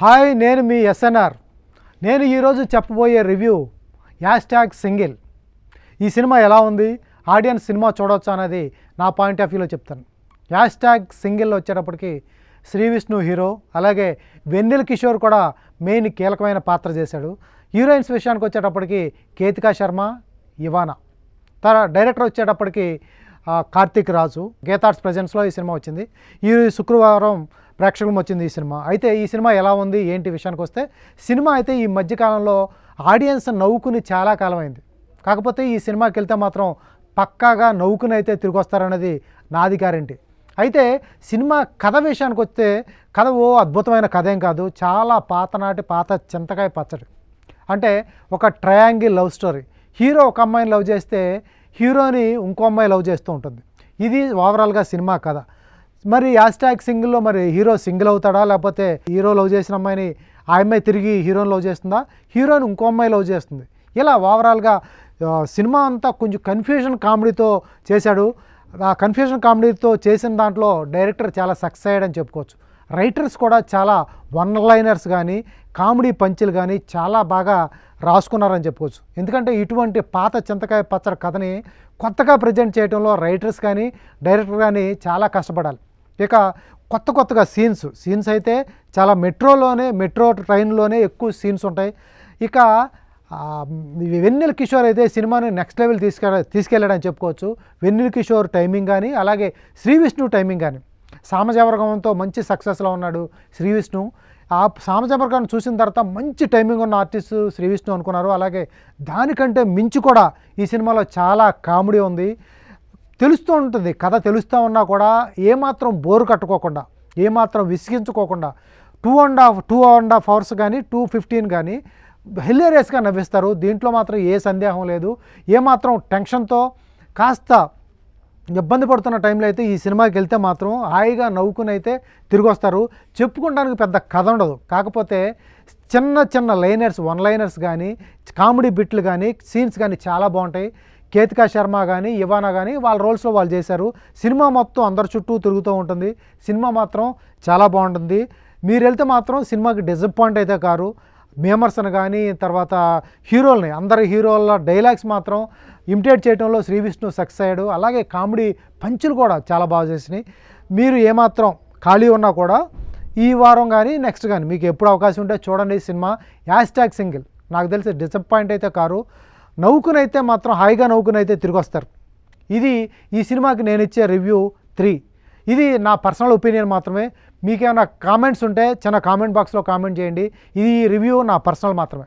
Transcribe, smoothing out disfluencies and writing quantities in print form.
Hi, నేను మీ SNR. నేను ఈరోజు చెప్పబోయే రివ్యూ #సింగిల్. ఈ సినిమా ఎలా ఉంది, ఆడియన్స్ సినిమా చూడవచ్చు అనేది నా పాయింట్ ఆఫ్ వ్యూలో చెప్తాను. #సింగిల్ వచ్చేటప్పటికి శ్రీ విష్ణు హీరో, అలాగే వెన్నెల కిషోర్ కూడా మెయిన్ కీలకమైన పాత్ర చేశాడు. హీరోయిన్స్ విషయానికి వచ్చేటప్పటికి కేతికా శర్మ, ఇవానా. డైరెక్టర్ వచ్చేటప్పటికి కార్తిక్ రాజు. గీతార్ట్స్ ప్రజెన్స్లో ఈ సినిమా వచ్చింది. ఈ శుక్రవారం ప్రేక్షకులం వచ్చింది ఈ సినిమా. అయితే ఈ సినిమా ఎలా ఉంది ఏంటి విషయానికి వస్తే, సినిమా అయితే ఈ మధ్యకాలంలో ఆడియన్స్ నవ్వుకుని చాలా కాలం అయింది. కాకపోతే ఈ సినిమాకి వెళ్తే మాత్రం పక్కాగా నవ్వుకుని అయితే తిరిగి వస్తారనేది నాది గ్యారెంటీ. అయితే సినిమా కథ విషయానికి వస్తే, కథ అద్భుతమైన కథ ఏం కాదు, చాలా పాత చింతకాయ పచ్చడి. అంటే ఒక ట్రయాంగిల్ లవ్ స్టోరీ. హీరో ఒక అమ్మాయిని లవ్ చేస్తే హీరోని ఇంకో అమ్మాయి లవ్ చేస్తూ ఉంటుంది. ఇది ఓవరాల్గా సినిమా కథ. మరి #సింగిల్లో మరి హీరో సింగిల్ అవుతాడా, లేకపోతే హీరో లవ్ చేసిన అమ్మాయిని ఆ అమ్మాయి తిరిగి హీరోని లవ్ చేస్తుందా, హీరోని ఇంకో అమ్మాయి లవ్ చేస్తుంది, ఇలా ఓవరాల్గా సినిమా అంతా కొంచెం కన్ఫ్యూజన్ కామెడీతో చేశాడు. ఆ కన్ఫ్యూజన్ కామెడీతో చేసిన దాంట్లో డైరెక్టర్ చాలా సక్సెస్ అయ్యాడని చెప్పుకోవచ్చు. రైటర్స్ కూడా చాలా వన్ లైనర్స్ కానీ కామెడీ పంచులు కానీ చాలా బాగా రాసుకున్నారని చెప్పుకోవచ్చు. ఎందుకంటే ఇటువంటి పాత చింతకాయ పచ్చడి కథని కొత్తగా ప్రజెంట్ చేయడంలో రైటర్స్ కానీ డైరెక్టర్ కానీ చాలా కష్టపడాలి. ఇక కొత్తగా సీన్స్ అయితే చాలా మెట్రో ట్రైన్లోనే ఎక్కువ సీన్స్ ఉంటాయి. ఇక వెన్నెల కిషోర్ అయితే సినిమాని నెక్స్ట్ లెవెల్ తీసుకెళ్ళాడని చెప్పుకోవచ్చు. వెన్నెల కిషోర్ టైమింగ్ కానీ, అలాగే శ్రీ విష్ణు టైమింగ్ కానీ, సామజవర్గంతో మంచి సక్సెస్లో ఉన్నాడు శ్రీ విష్ణు. ఆ సామజవర్గాన్ని చూసిన తర్వాత మంచి టైమింగ్ ఉన్న ఆర్టిస్ట్ శ్రీ విష్ణు అనుకున్నారు. అలాగే దానికంటే మించి కూడా ఈ సినిమాలో చాలా కామెడీ ఉంది. తెలుస్తూ ఉంటుంది, కథ తెలుస్తూ ఉన్నా కూడా ఏమాత్రం బోరు కట్టుకోకుండా, ఏమాత్రం విసిగించుకోకుండా 2.5 అవర్స్ కానీ 2:15 కానీ హిలేరియస్గా నవ్విస్తారు. దీంట్లో మాత్రం ఏ సందేహం లేదు. ఏమాత్రం టెన్షన్తో కాస్త ఇబ్బంది పడుతున్న టైంలో అయితే ఈ సినిమాకి వెళ్తే మాత్రం హాయిగా నవ్వుకుని అయితే తిరిగి వస్తారు. చెప్పుకోవడానికి పెద్ద కథ ఉండదు, కాకపోతే చిన్న లైనర్స్, వన్ లైనర్స్ కానీ, కామెడీ బిట్లు కానీ, సీన్స్ కానీ చాలా బాగుంటాయి. కేతికా శర్మ కానీ, ఇవానా కానీ వాళ్ళ రోల్స్లో వాళ్ళు చేశారు. సినిమా మొత్తం అందరి చుట్టూ తిరుగుతూ ఉంటుంది. సినిమా మాత్రం చాలా బాగుంటుంది. మీరు వెళ్తే మాత్రం సినిమాకి డిసప్పాయింట్ అయితే కారు. మేమర్స్ని కానీ, తర్వాత అందరి హీరోల డైలాగ్స్ మాత్రం ఇమిటేట్ చేయడంలో శ్రీ విష్ణు సక్సెస్ అయ్యాడు. అలాగే కామెడీ పంచులు కూడా చాలా బాగా చేసినాయి. మీరు ఏమాత్రం ఖాళీ ఉన్నా కూడా ఈ వారం కానీ నెక్స్ట్ కానీ మీకు ఎప్పుడు అవకాశం ఉంటే చూడండి సినిమా #సింగిల్. నాకు తెలిసి డిసప్పాయింట్ అయితే కారు. నవ్వుకునైతే మాత్రం హాయిగా నవ్వుకునైతే తిరిగి వస్తారు. ఇది ఈ సినిమాకి నేను ఇచ్చే రివ్యూ 3. ఇది నా పర్సనల్ ఒపీనియన్ మాత్రమే. మీకేమైనా కామెంట్స్ ఉంటే చిన్న కామెంట్ బాక్స్లో కామెంట్ చేయండి. ఇది రివ్యూ నా పర్సనల్ మాత్రమే.